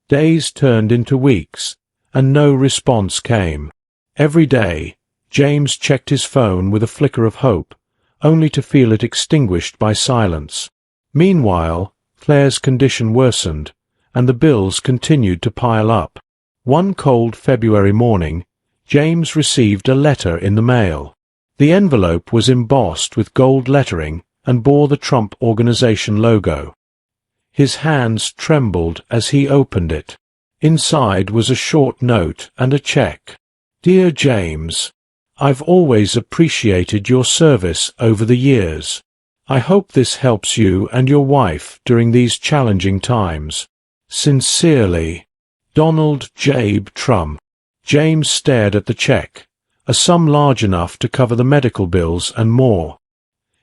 Days turned into weeks, and no response came. Every day, James checked his phone with a flicker of hope, only to feel it extinguished by silence. Meanwhile, Claire's condition worsened, and the bills continued to pile up. One cold February morning, James received a letter in the mail. The envelope was embossed with gold lettering and bore the Trump Organization logo. His hands trembled as he opened it. Inside was a short note and a check. "Dear James, I've always appreciated your service over the years. I hope this helps you and your wife during these challenging times. Sincerely, Donald J. Trump." James stared at the check, a sum large enough to cover the medical bills and more.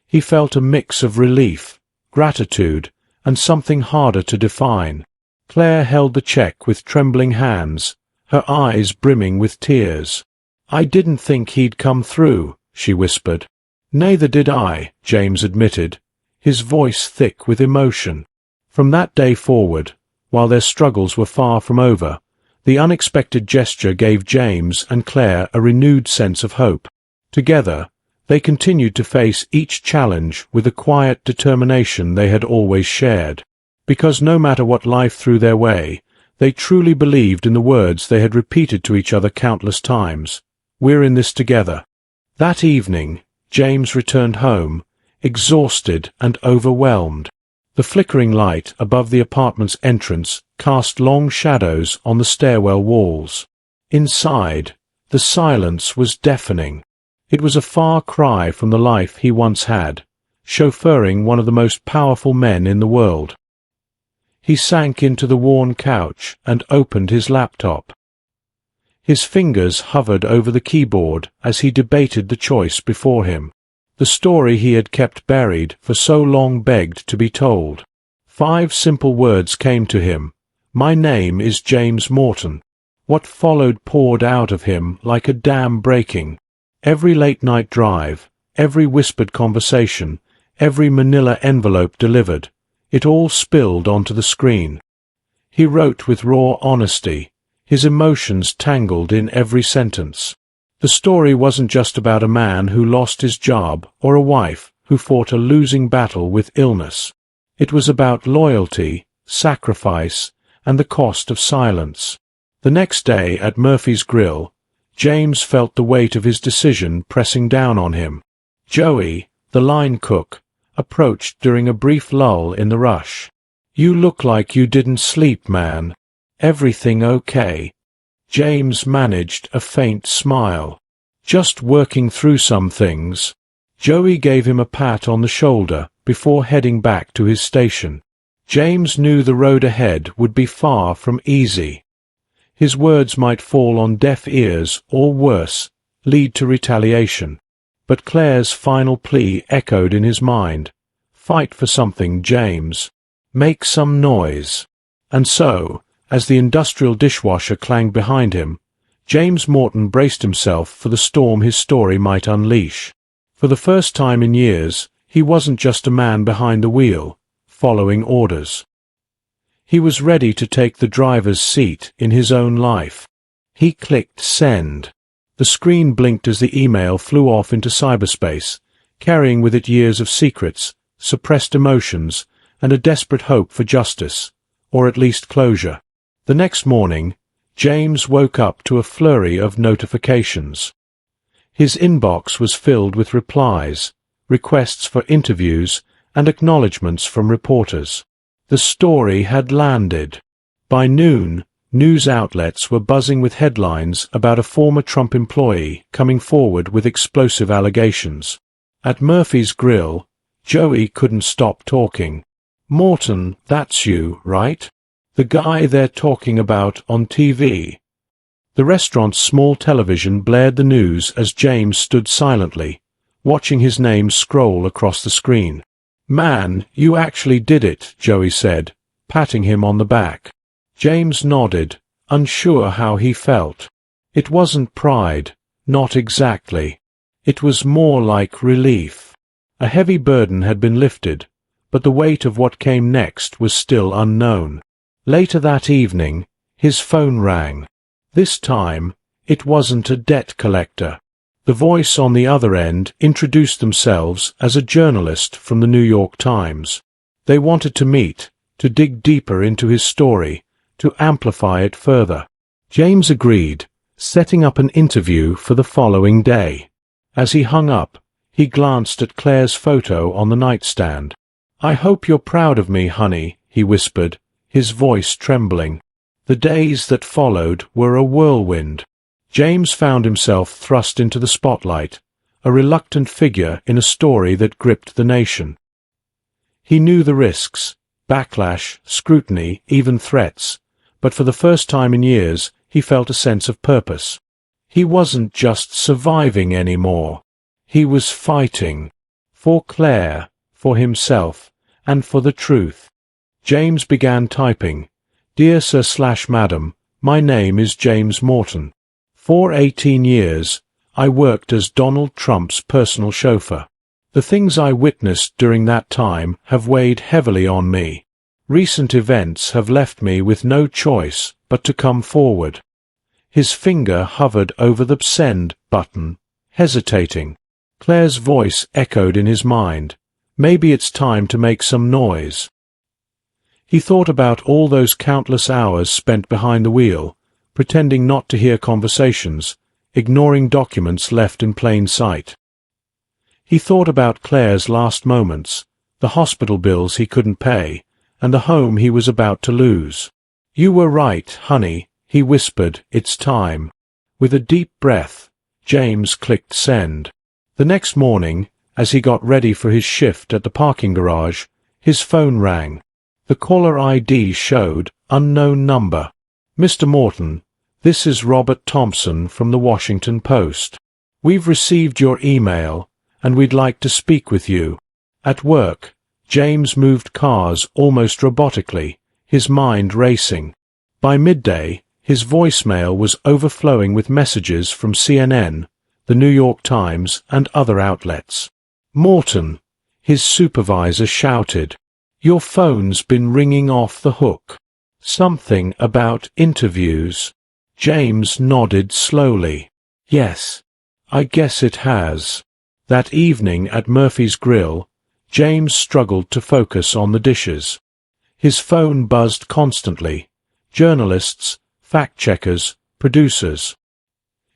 He felt a mix of relief, gratitude, and something harder to define. Claire held the check with trembling hands, her eyes brimming with tears. "I didn't think he'd come through," she whispered. "Neither did I," James admitted, his voice thick with emotion. From that day forward, while their struggles were far from over, the unexpected gesture gave James and Claire a renewed sense of hope. Together, they continued to face each challenge with the quiet determination they had always shared. Because no matter what life threw their way, they truly believed in the words they had repeated to each other countless times: "We're in this together." That evening, James returned home, exhausted and overwhelmed. The flickering light above the apartment's entrance cast long shadows on the stairwell walls. Inside, the silence was deafening. It was a far cry from the life he once had, chauffeuring one of the most powerful men in the world. He sank into the worn couch and opened his laptop. His fingers hovered over the keyboard as he debated the choice before him. The story he had kept buried for so long begged to be told. 5 simple words came to him. "My name is James Morton." What followed poured out of him like a dam breaking. Every late-night drive, every whispered conversation, every manila envelope delivered, it all spilled onto the screen. He wrote with raw honesty, his emotions tangled in every sentence. The story wasn't just about a man who lost his job or a wife who fought a losing battle with illness. It was about loyalty, sacrifice, and the cost of silence. The next day at Murphy's Grill, James felt the weight of his decision pressing down on him. Joey, the line cook, approached during a brief lull in the rush. "You look like you didn't sleep, man. Everything okay?" James managed a faint smile. "Just working through some things." Joey gave him a pat on the shoulder before heading back to his station. James knew the road ahead would be far from easy. His words might fall on deaf ears or, worse, lead to retaliation. But Claire's final plea echoed in his mind. "Fight for something, James. Make some noise." And so, as the industrial dishwasher clanged behind him, James Morton braced himself for the storm his story might unleash. For the first time in years, he wasn't just a man behind the wheel, following orders. He was ready to take the driver's seat in his own life. He clicked send. The screen blinked as the email flew off into cyberspace, carrying with it years of secrets, suppressed emotions, and a desperate hope for justice, or at least closure. The next morning, James woke up to a flurry of notifications. His inbox was filled with replies, requests for interviews, and acknowledgments from reporters. The story had landed. By noon, news outlets were buzzing with headlines about a former Trump employee coming forward with explosive allegations. At Murphy's Grill, Joey couldn't stop talking. "Morton, that's you, right? The guy they're talking about on TV." The restaurant's small television blared the news as James stood silently, watching his name scroll across the screen. "Man, you actually did it," Joey said, patting him on the back. James nodded, unsure how he felt. It wasn't pride, not exactly. It was more like relief. A heavy burden had been lifted, but the weight of what came next was still unknown. Later that evening, His phone rang. This time, it wasn't a debt collector. The voice on the other end introduced themselves as a journalist from the New York Times. They wanted to meet, to dig deeper into his story, to amplify it further. James agreed, setting up an interview for the following day. As he hung up, he glanced at Claire's photo on the nightstand. "I hope you're proud of me, honey," he whispered, his voice trembling. The days that followed were a whirlwind. James found himself thrust into the spotlight, a reluctant figure in a story that gripped the nation. He knew the risks, backlash, scrutiny, even threats, but for the first time in years he felt a sense of purpose. He wasn't just surviving anymore. He was fighting. For Claire, for himself, and for the truth. James began typing. "Dear Sir/Madam, my name is James Morton. For 18 years, I worked as Donald Trump's personal chauffeur. The things I witnessed during that time have weighed heavily on me. Recent events have left me with no choice but to come forward." His finger hovered over the send button, hesitating. Claire's voice echoed in his mind. Maybe it's time to make some noise. He thought about all those countless hours spent behind the wheel, pretending not to hear conversations, ignoring documents left in plain sight. He thought about Claire's last moments, the hospital bills he couldn't pay, and the home he was about to lose. "You were right, honey," he whispered, "it's time." With a deep breath, James clicked send. The next morning, as he got ready for his shift at the parking garage, his phone rang. The caller ID showed unknown number. "Mr. Morton, this is Robert Thompson from the Washington Post. We've received your email, and we'd like to speak with you." At work, James moved cars almost robotically, his mind racing. By midday, his voicemail was overflowing with messages from CNN, the New York Times, and other outlets. "Morton," his supervisor shouted, "your phone's been ringing off the hook. Something about interviews." James nodded slowly. "Yes, I guess it has." That evening at Murphy's Grill, James struggled to focus on the dishes. His phone buzzed constantly. Journalists, fact-checkers, producers.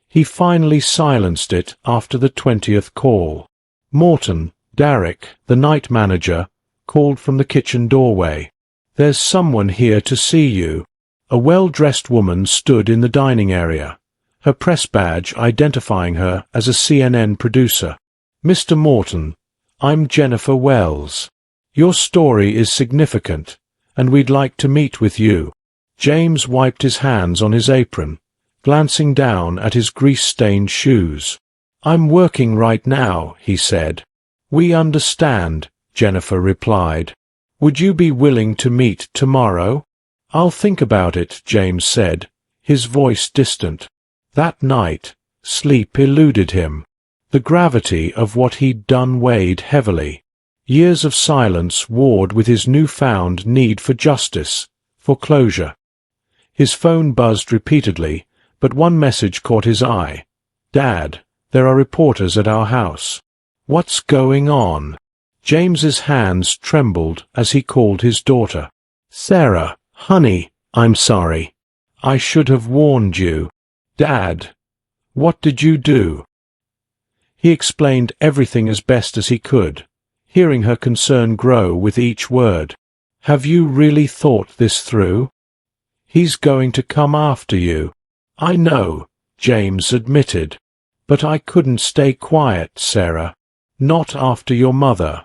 He finally silenced it after the 20th call. Morton, Derek, the night manager, called from the kitchen doorway. "There's someone here to see you." A well-dressed woman stood in the dining area, her press badge identifying her as a CNN producer. "Mr. Morton, I'm Jennifer Wells. Your story is significant, and we'd like to meet with you." James wiped his hands on his apron, glancing down at his grease-stained shoes. "I'm working right now," he said. "We understand," Jennifer replied. "Would you be willing to meet tomorrow?" "I'll think about it," James said, his voice distant. That night, sleep eluded him. The gravity of what he'd done weighed heavily. Years of silence warred with his newfound need for justice, for closure. His phone buzzed repeatedly, but one message caught his eye. "Dad, there are reporters at our house." "What's going on?" James's hands trembled as he called his daughter. "Sarah, honey, I'm sorry. I should have warned you." "Dad, what did you do?" He explained everything as best as he could, hearing her concern grow with each word. "Have you really thought this through? He's going to come after you." "I know," James admitted. "But I couldn't stay quiet, Sarah. Not after your mother.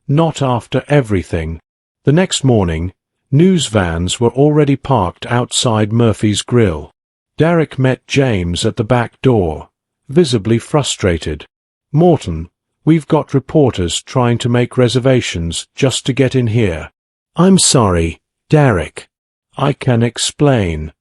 Not after everything." The next morning, news vans were already parked outside Murphy's Grill. Derek met James at the back door, visibly frustrated. "Morton, we've got reporters trying to make reservations just to get in here." "I'm sorry, Derek. I can explain."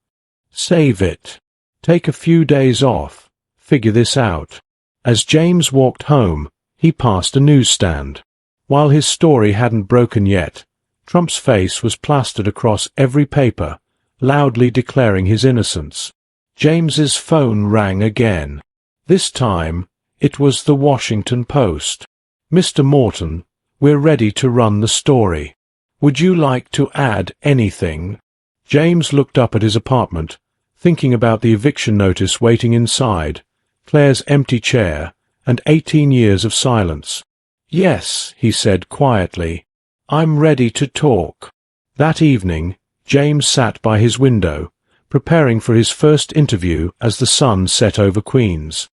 "Save it. Take a few days off. Figure this out." As James walked home, he passed a newsstand. While his story hadn't broken yet, Trump's face was plastered across every paper, loudly declaring his innocence. James's phone rang again. This time, it was the Washington Post. "Mr. Morton, we're ready to run the story. Would you like to add anything?" James looked up at his apartment, thinking about the eviction notice waiting inside, Claire's empty chair, and 18 years of silence. "Yes," he said quietly, "I'm ready to talk." That evening, James sat by his window, preparing for his first interview as the sun set over Queens.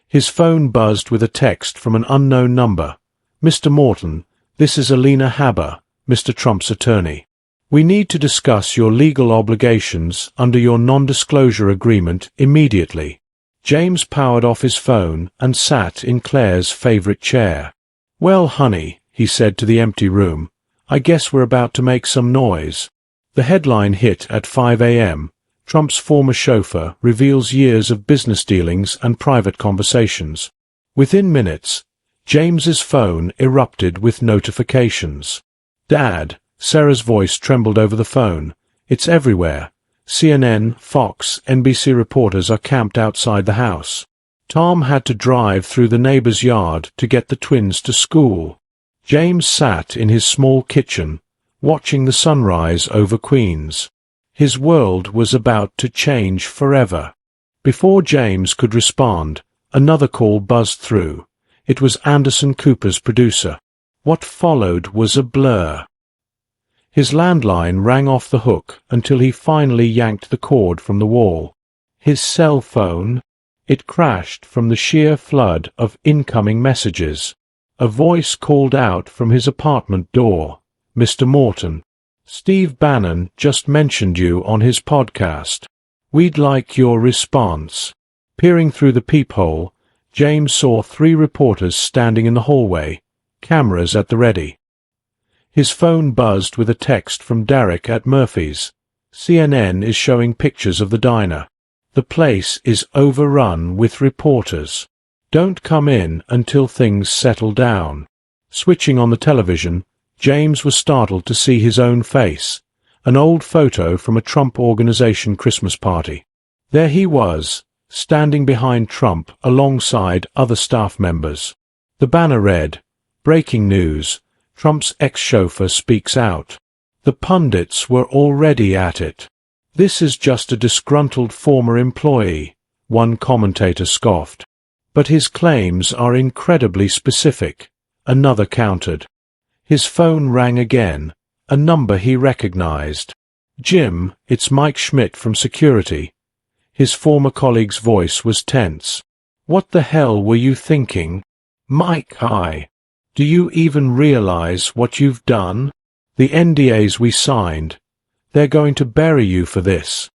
His phone buzzed with a text from an unknown number. "Mr. Morton, this is Alina Haber, Mr. Trump's attorney. We need to discuss your legal obligations under your non-disclosure agreement immediately." James powered off his phone and sat in Claire's favorite chair. "Well, honey," he said to the empty room, "I guess we're about to make some noise." The headline hit at 5 a.m. Trump's former chauffeur reveals years of business dealings and private conversations. Within minutes, James's phone erupted with notifications. "Dad," Sarah's voice trembled over the phone, "it's everywhere. CNN, Fox, NBC reporters are camped outside the house. Tom had to drive through the neighbor's yard to get the twins to school." James sat in his small kitchen, watching the sunrise over Queens. His world was about to change forever. Before James could respond, another call buzzed through. It was Anderson Cooper's producer. What followed was a blur. His landline rang off the hook until he finally yanked the cord from the wall. His cell phone? It crashed from the sheer flood of incoming messages. A voice called out from his apartment door. "Mr. Morton, Steve Bannon just mentioned you on his podcast. We'd like your response." Peering through the peephole, James saw 3 reporters standing in the hallway, cameras at the ready. His phone buzzed with a text from Derek at Murphy's. "CNN is showing pictures of the diner. The place is overrun with reporters. Don't come in until things settle down." Switching on the television, James was startled to see his own face, an old photo from a Trump Organization Christmas party. There he was, standing behind Trump alongside other staff members. The banner read, "Breaking news, Trump's ex-chauffeur speaks out." The pundits were already at it. "This is just a disgruntled former employee," one commentator scoffed. "But his claims are incredibly specific," another countered. His phone rang again, a number he recognized. "Jim, it's Mike Schmidt from security." His former colleague's voice was tense. "What the hell were you thinking?" "Mike, hi. Do you even realize what you've done? The NDAs we signed. They're going to bury you for this.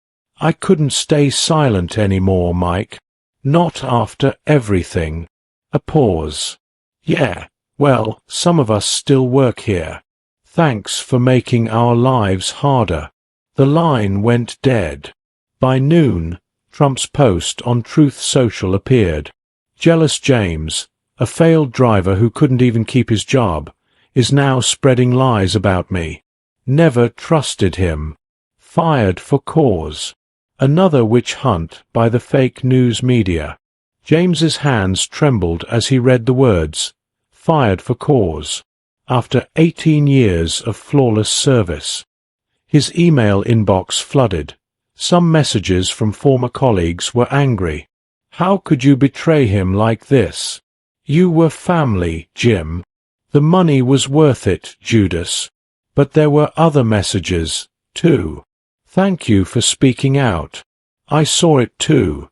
I couldn't stay silent anymore, Mike. Not after everything." A pause. "Yeah, well, some of us still work here. Thanks for making our lives harder." The line went dead. By noon, Trump's post on Truth Social appeared. "Jealous James, a failed driver who couldn't even keep his job, is now spreading lies about me. Never trusted him. Fired for cause." Another witch hunt by the fake news media. James's hands trembled as he read the words, "Fired for cause," after 18 years of flawless service. His email inbox flooded. Some messages from former colleagues were angry. "How could you betray him like this? You were family, Jim. The money was worth it, Judas." But there were other messages, too. "Thank you for speaking out. I saw it too.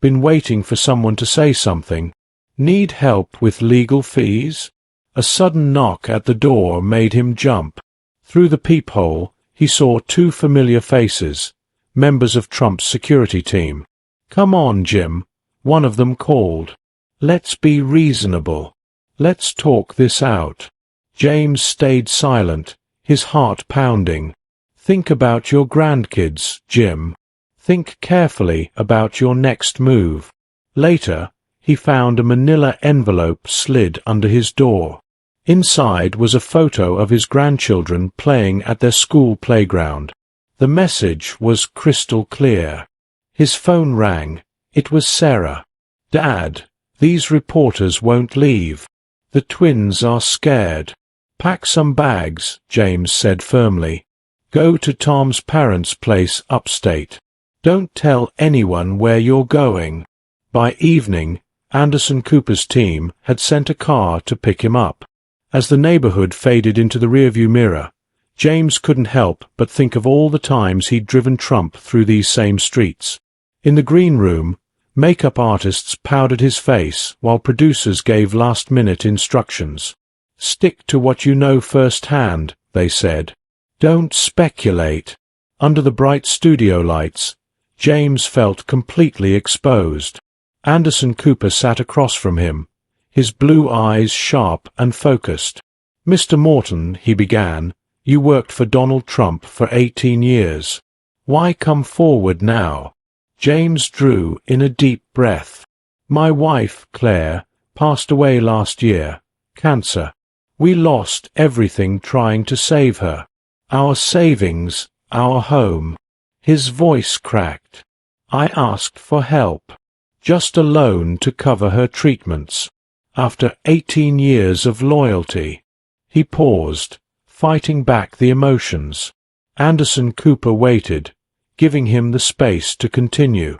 Been waiting for someone to say something. Need help with legal fees?" A sudden knock at the door made him jump. Through the peephole, he saw 2 familiar faces, members of Trump's security team. "Come on, Jim," one of them called. "Let's be reasonable. Let's talk this out." James stayed silent, his heart pounding. "Think about your grandkids, Jim. Think carefully about your next move." Later, he found a manila envelope slid under his door. Inside was a photo of his grandchildren playing at their school playground. The message was crystal clear. His phone rang. It was Sarah. "Dad, these reporters won't leave. The twins are scared." "Pack some bags," James said firmly. "Go to Tom's parents' place upstate. Don't tell anyone where you're going." By evening, Anderson Cooper's team had sent a car to pick him up. As the neighborhood faded into the rearview mirror, James couldn't help but think of all the times he'd driven Trump through these same streets. In the green room, makeup artists powdered his face while producers gave last-minute instructions. "Stick to what you know firsthand," they said. "Don't speculate." Under the bright studio lights, James felt completely exposed. Anderson Cooper sat across from him, his blue eyes sharp and focused. "Mr. Morton," he began, "you worked for Donald Trump for 18 years. Why come forward now?" James drew in a deep breath. "My wife, Claire, passed away last year. Cancer. We lost everything trying to save her. Our savings, our home." His voice cracked. "I asked for help. Just a loan to cover her treatments. After 18 years of loyalty." He paused, fighting back the emotions. Anderson Cooper waited, giving him the space to continue.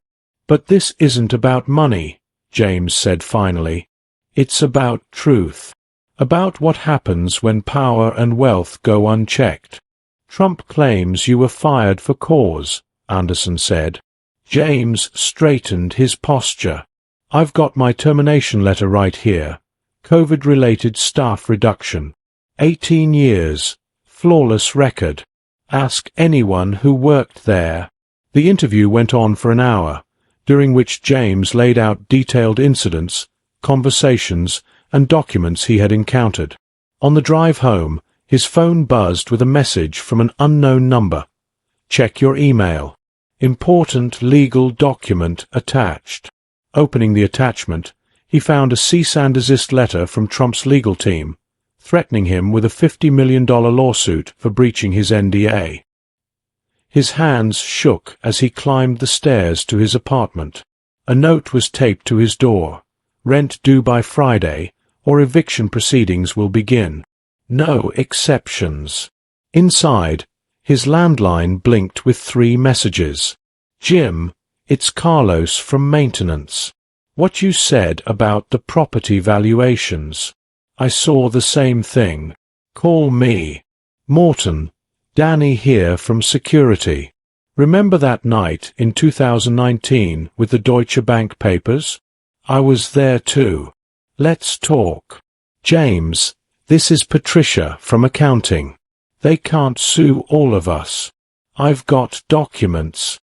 "But this isn't about money," James said finally. "It's about truth. About what happens when power and wealth go unchecked." "Trump claims you were fired for cause," Anderson said. James straightened his posture. "I've got my termination letter right here. COVID-related staff reduction. 18 years. Flawless record. Ask anyone who worked there." The interview went on for an hour, during which James laid out detailed incidents, conversations, and documents he had encountered. On the drive home, his phone buzzed with a message from an unknown number. "Check your email. Important legal document attached." Opening the attachment, he found a cease and desist letter from Trump's legal team, threatening him with a $50 million lawsuit for breaching his NDA. His hands shook as he climbed the stairs to his apartment. A note was taped to his door. "Rent due by Friday, or eviction proceedings will begin. No exceptions." Inside, his landline blinked with 3 messages. "Jim, it's Carlos from maintenance. What you said about the property valuations. I saw the same thing. Call me. Morton, Danny here from security. Remember that night in 2019 with the Deutsche Bank papers? I was there too. Let's talk. James, this is Patricia from accounting. They can't sue all of us. I've got documents."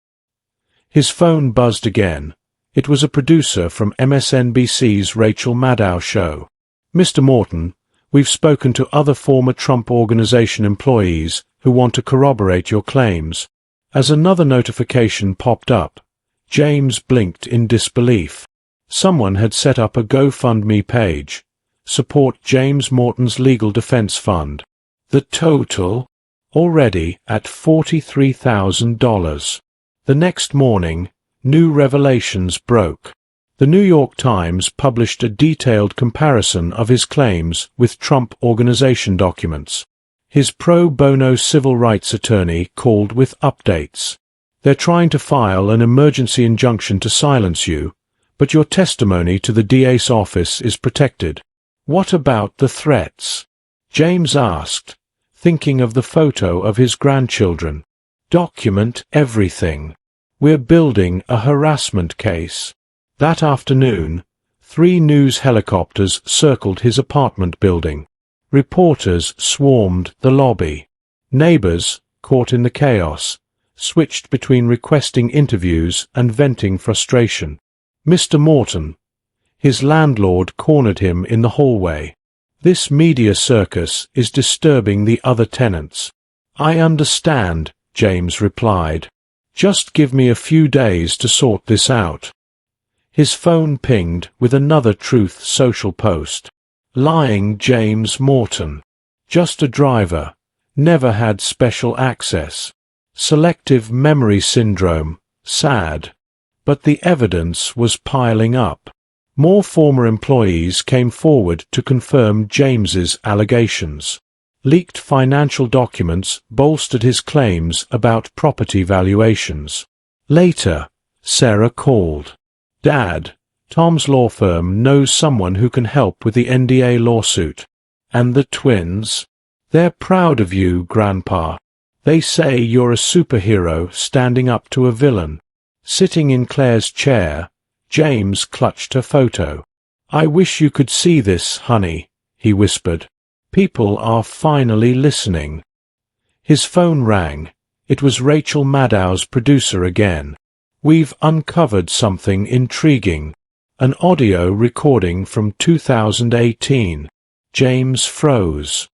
His phone buzzed again. It was a producer from MSNBC's Rachel Maddow show. "Mr. Morton, we've spoken to other former Trump Organization employees who want to corroborate your claims." As another notification popped up, James blinked in disbelief. Someone had set up a GoFundMe page. Support James Morton's Legal Defense Fund. The total? Already at $43,000. The next morning, new revelations broke. The New York Times published a detailed comparison of his claims with Trump Organization documents. His pro bono civil rights attorney called with updates. "They're trying to file an emergency injunction to silence you, but your testimony to the DA's office is protected." "What about the threats?" James asked, thinking of the photo of his grandchildren. "Document everything. We're building a harassment case." That afternoon, 3 news helicopters circled his apartment building. Reporters swarmed the lobby. Neighbors, caught in the chaos, switched between requesting interviews and venting frustration. "Mr. Morton." His landlord cornered him in the hallway. "This media circus is disturbing the other tenants." "I understand," James replied. "Just give me a few days to sort this out." His phone pinged with another Truth Social post. "Lying James Morton. Just a driver. Never had special access. Selective memory syndrome, sad. But the evidence was piling up. More former employees came forward to confirm James's allegations. Leaked financial documents bolstered his claims about property valuations. Later, Sarah called. "Dad, Tom's law firm knows someone who can help with the NDA lawsuit." "And the twins?" "They're proud of you, Grandpa. They say you're a superhero standing up to a villain." Sitting in Claire's chair, James clutched her photo. "I wish you could see this, honey," he whispered. "People are finally listening." His phone rang. It was Rachel Maddow's producer again. "We've uncovered something intriguing. An audio recording from 2018. James froze.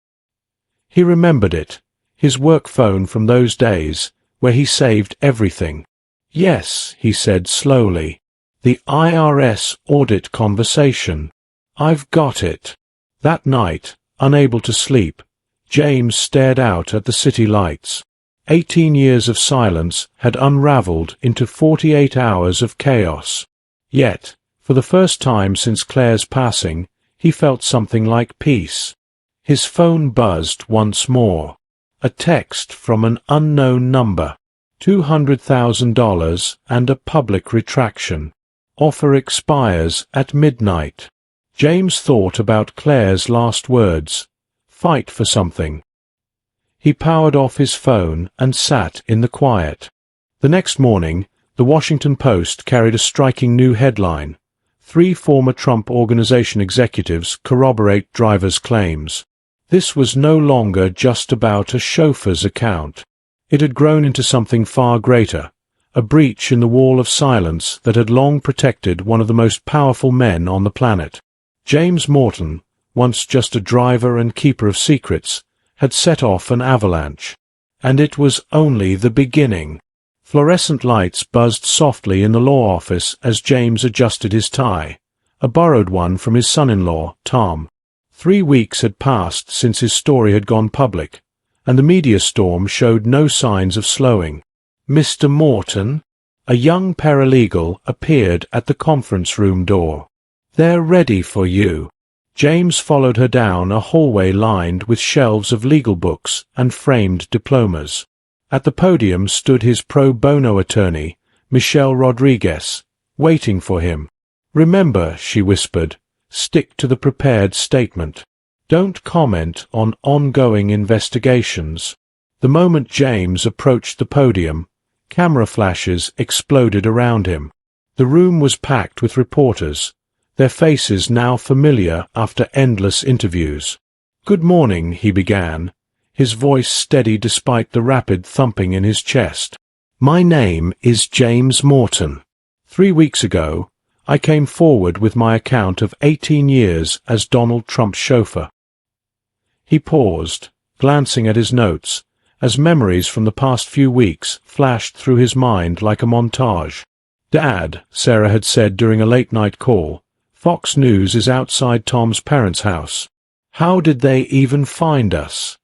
He remembered it, his work phone from those days, where he saved everything. "Yes," he said slowly. "The IRS audit conversation. I've got it." That night, unable to sleep, James stared out at the city lights. 18 years of silence had unraveled into 48 hours of chaos. Yet, for the first time since Claire's passing, he felt something like peace. His phone buzzed once more. A text from an unknown number. $200,000 and a public retraction. Offer expires at midnight. James thought about Claire's last words. Fight for something. He powered off his phone and sat in the quiet. The next morning, the Washington Post carried a striking new headline. 3 former Trump Organization executives corroborate driver's claims. This was no longer just about a chauffeur's account. It had grown into something far greater, a breach in the wall of silence that had long protected one of the most powerful men on the planet. James Morton, once just a driver and keeper of secrets, had set off an avalanche. And it was only the beginning. Fluorescent lights buzzed softly in the law office as James adjusted his tie, a borrowed one from his son-in-law, Tom. 3 weeks had passed since his story had gone public, and the media storm showed no signs of slowing. "Mr. Morton?" A young paralegal appeared at the conference room door. "They're ready for you." James followed her down a hallway lined with shelves of legal books and framed diplomas. At the podium stood his pro bono attorney, Michelle Rodriguez, waiting for him. "Remember," she whispered, "stick to the prepared statement. Don't comment on ongoing investigations." The moment James approached the podium, camera flashes exploded around him. The room was packed with reporters, their faces now familiar after endless interviews. "Good morning," he began, his voice steady despite the rapid thumping in his chest. "My name is James Morton. 3 weeks ago, I came forward with my account of 18 years as Donald Trump's chauffeur." He paused, glancing at his notes, as memories from the past few weeks flashed through his mind like a montage. "Dad," Sarah had said during a late-night call, "Fox News is outside Tom's parents' house. How did they even find us?"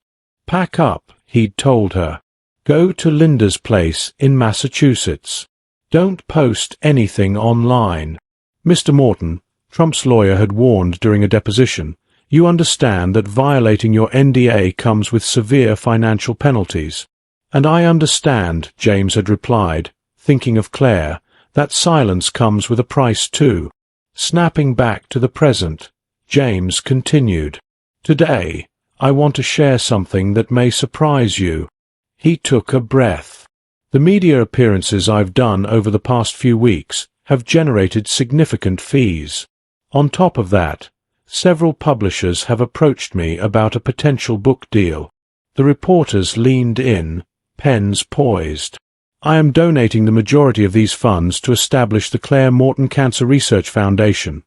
"Pack up," he'd told her. "Go to Linda's place in Massachusetts. Don't post anything online." Mr. Morton, Trump's lawyer, had warned during a deposition, "You understand that violating your NDA comes with severe financial penalties." "And I understand," James had replied, thinking of Claire, "that silence comes with a price too." Snapping back to the present, James continued. "Today, I want to share something that may surprise you." He took a breath. "The media appearances I've done over the past few weeks have generated significant fees. On top of that, several publishers have approached me about a potential book deal." The reporters leaned in, pens poised. "I am donating the majority of these funds to establish the Claire Morton Cancer Research Foundation,"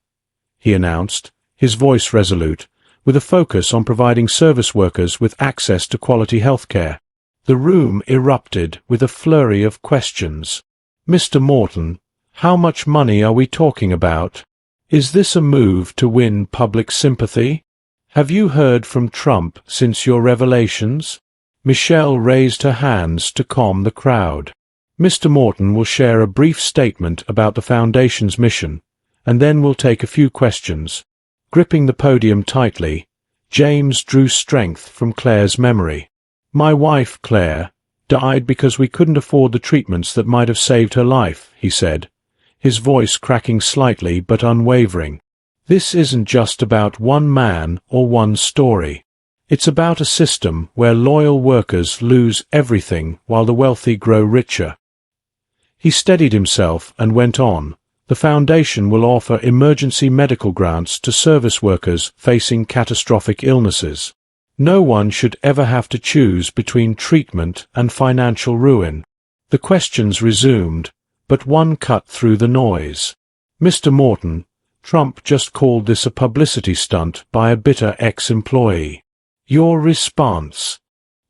he announced, his voice resolute, with a focus on providing service workers with access to quality health care. The room erupted with a flurry of questions. "Mr. Morton, how much money are we talking about? Is this a move to win public sympathy? Have you heard from Trump since your revelations?" Michelle raised her hands to calm the crowd. Mr. Morton will share a brief statement about the Foundation's mission, and then we'll take a few questions. Gripping the podium tightly, James drew strength from Claire's memory. My wife, Claire, died because we couldn't afford the treatments that might have saved her life, he said, his voice cracking slightly but unwavering. This isn't just about one man or one story. It's about a system where loyal workers lose everything while the wealthy grow richer. He steadied himself and went on. The Foundation will offer emergency medical grants to service workers facing catastrophic illnesses. No one should ever have to choose between treatment and financial ruin. The questions resumed, but one cut through the noise. Mr. Morton, Trump just called this a publicity stunt by a bitter ex-employee. Your response?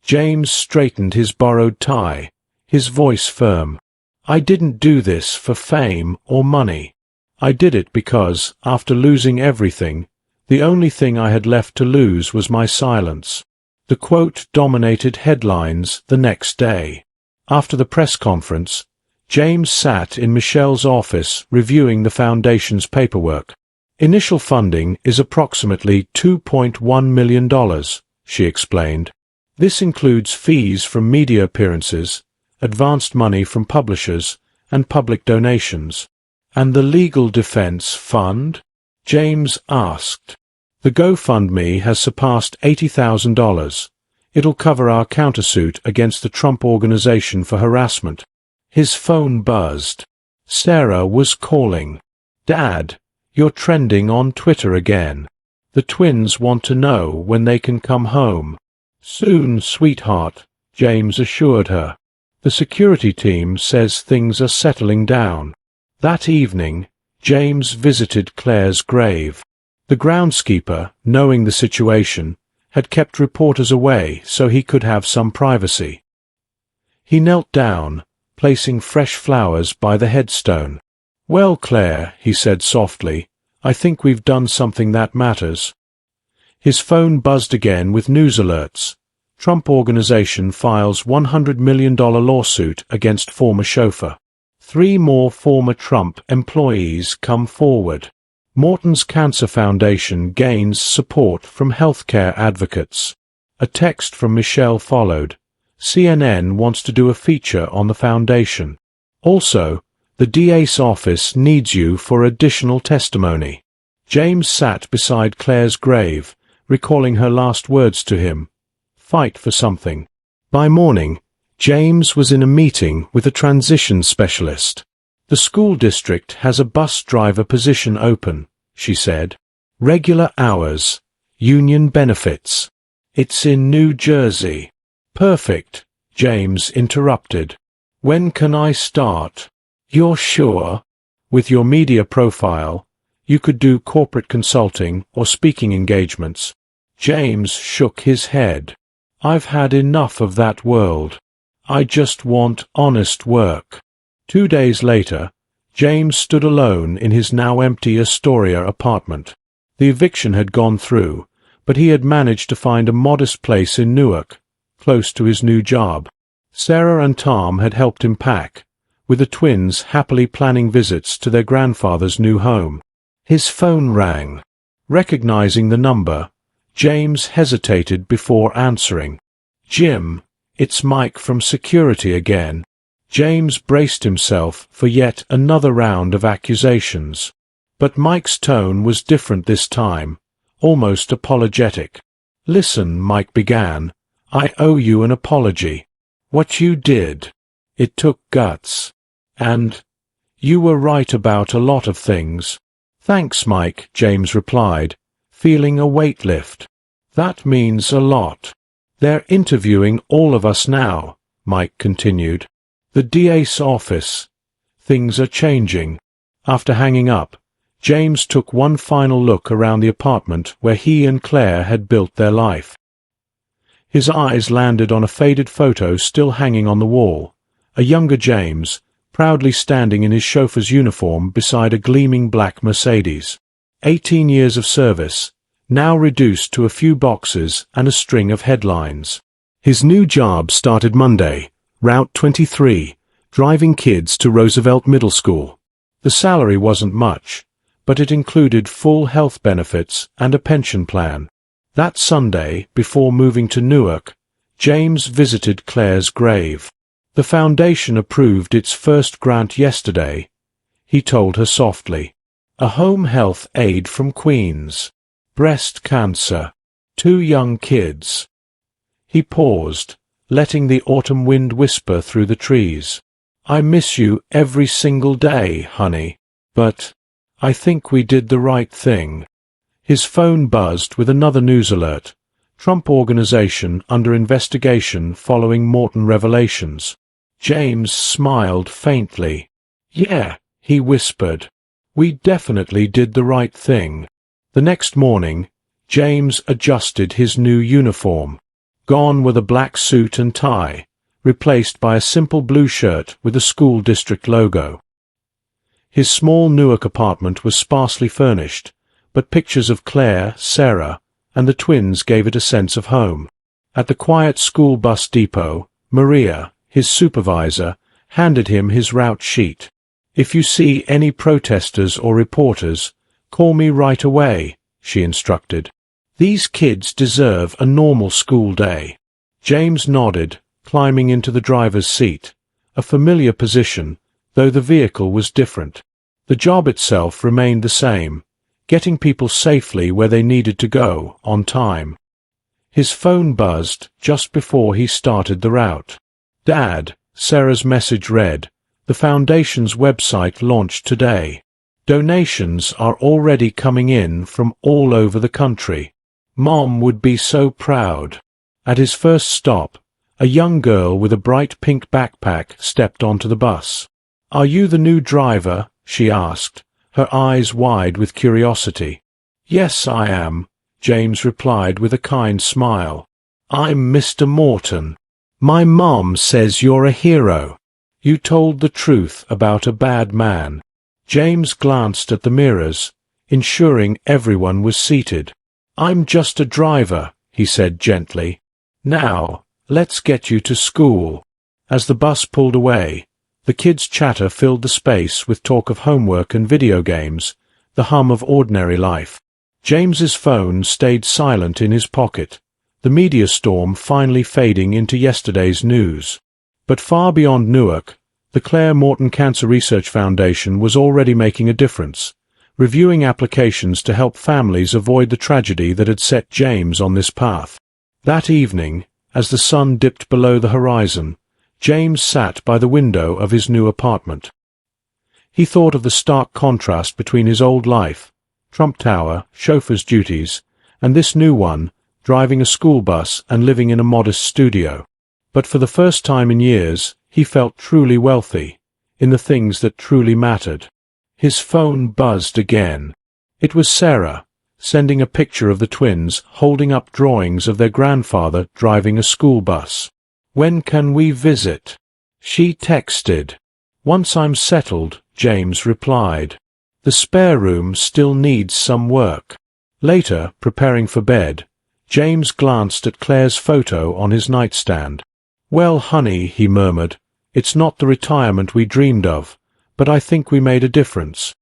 James straightened his borrowed tie, his voice firm. I didn't do this for fame or money. I did it because, after losing everything, the only thing I had left to lose was my silence. The quote dominated headlines the next day. After the press conference, James sat in Michelle's office reviewing the Foundation's paperwork. Initial funding is approximately $2.1 million, she explained. This includes fees from media appearances, advanced money from publishers, and public donations. And the legal defense fund? James asked. The GoFundMe has surpassed $80,000. It'll cover our countersuit against the Trump Organization for harassment. His phone buzzed. Sarah was calling. Dad, you're trending on Twitter again. The twins want to know when they can come home. Soon, sweetheart, James assured her. The security team says things are settling down. That evening, James visited Claire's grave. The groundskeeper, knowing the situation, had kept reporters away so he could have some privacy. He knelt down, placing fresh flowers by the headstone. Well, Claire, he said softly, I think we've done something that matters. His phone buzzed again with news alerts. Trump Organization files $100 million lawsuit against former chauffeur. 3 more former Trump employees come forward. Morton's Cancer Foundation gains support from healthcare advocates. A text from Michelle followed. CNN wants to do a feature on the foundation. Also, the DA's office needs you for additional testimony. James sat beside Claire's grave, recalling her last words to him. Fight for something. By morning, James was in a meeting with a transition specialist. The school district has a bus driver position open, she said. Regular hours, union benefits. It's in New Jersey. Perfect, James interrupted. When can I start? You're sure? With your media profile, you could do corporate consulting or speaking engagements. James shook his head. I've had enough of that world. I just want honest work. 2 days later, James stood alone in his now empty Astoria apartment. The eviction had gone through, but he had managed to find a modest place in Newark, close to his new job. Sarah and Tom had helped him pack, with the twins happily planning visits to their grandfather's new home. His phone rang. Recognizing the number, James hesitated before answering. Jim, it's Mike from security again. James braced himself for yet another round of accusations. But Mike's tone was different this time, almost apologetic. Listen, Mike began, I owe you an apology. What you did, it took guts. And you were right about a lot of things. Thanks, Mike, James replied, feeling a weight lift. That means a lot. They're interviewing all of us now, Mike continued. The DA's office. Things are changing. After hanging up, James took one final look around the apartment where he and Claire had built their life. His eyes landed on a faded photo still hanging on the wall, a younger James, proudly standing in his chauffeur's uniform beside a gleaming black Mercedes. 18 years of service, now reduced to a few boxes and a string of headlines. His new job started Monday, Route 23, driving kids to Roosevelt Middle School. The salary wasn't much, but it included full health benefits and a pension plan. That Sunday, before moving to Newark, James visited Claire's grave. The foundation approved its first grant yesterday, he told her softly. A home health aide from Queens. Breast cancer. 2 young kids. He paused, letting the autumn wind whisper through the trees. I miss you every single day, honey. But I think we did the right thing. His phone buzzed with another news alert. Trump Organization under investigation following Morton revelations. James smiled faintly. Yeah, he whispered. We definitely did the right thing. The next morning, James adjusted his new uniform. Gone were the black suit and tie, replaced by a simple blue shirt with a school district logo. His small Newark apartment was sparsely furnished, but pictures of Claire, Sarah, and the twins gave it a sense of home. At the quiet school bus depot, Maria, his supervisor, handed him his route sheet. If you see any protesters or reporters, call me right away, she instructed. These kids deserve a normal school day. James nodded, climbing into the driver's seat, a familiar position, though the vehicle was different. The job itself remained the same, getting people safely where they needed to go, on time. His phone buzzed just before he started the route. Dad, Sarah's message read, the Foundation's website launched today. Donations are already coming in from all over the country. Mom would be so proud. At his first stop, a young girl with a bright pink backpack stepped onto the bus. Are you the new driver? She asked, her eyes wide with curiosity. Yes, I am, James replied with a kind smile. I'm Mr. Morton. My mom says you're a hero. You told the truth about a bad man. James glanced at the mirrors, ensuring everyone was seated. I'm just a driver, he said gently. Now, let's get you to school. As the bus pulled away, the kids' chatter filled the space with talk of homework and video games, the hum of ordinary life. James's phone stayed silent in his pocket, the media storm finally fading into yesterday's news. But far beyond Newark, the Claire Morton Cancer Research Foundation was already making a difference, reviewing applications to help families avoid the tragedy that had set James on this path. That evening, as the sun dipped below the horizon, James sat by the window of his new apartment. He thought of the stark contrast between his old life, Trump Tower, chauffeur's duties, and this new one, driving a school bus and living in a modest studio. But for the first time in years, he felt truly wealthy, in the things that truly mattered. His phone buzzed again. It was Sarah, sending a picture of the twins holding up drawings of their grandfather driving a school bus. When can we visit? She texted. Once I'm settled, James replied. The spare room still needs some work. Later, preparing for bed, James glanced at Claire's photo on his nightstand. Well, honey, he murmured, it's not the retirement we dreamed of, but I think we made a difference.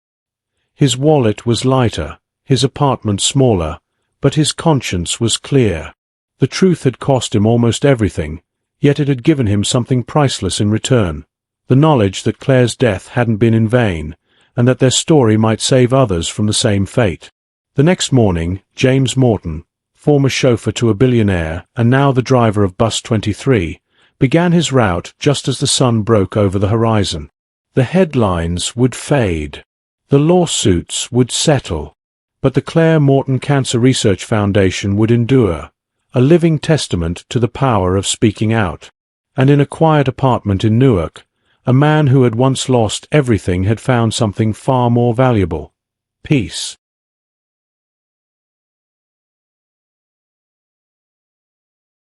His wallet was lighter, his apartment smaller, but his conscience was clear. The truth had cost him almost everything, yet it had given him something priceless in return, the knowledge that Claire's death hadn't been in vain, and that their story might save others from the same fate. The next morning, James Morton, former chauffeur to a billionaire and now the driver of Bus 23, began his route just as the sun broke over the horizon. The headlines would fade. The lawsuits would settle. But the Claire Morton Cancer Research Foundation would endure, a living testament to the power of speaking out. And in a quiet apartment in Newark, a man who had once lost everything had found something far more valuable: peace.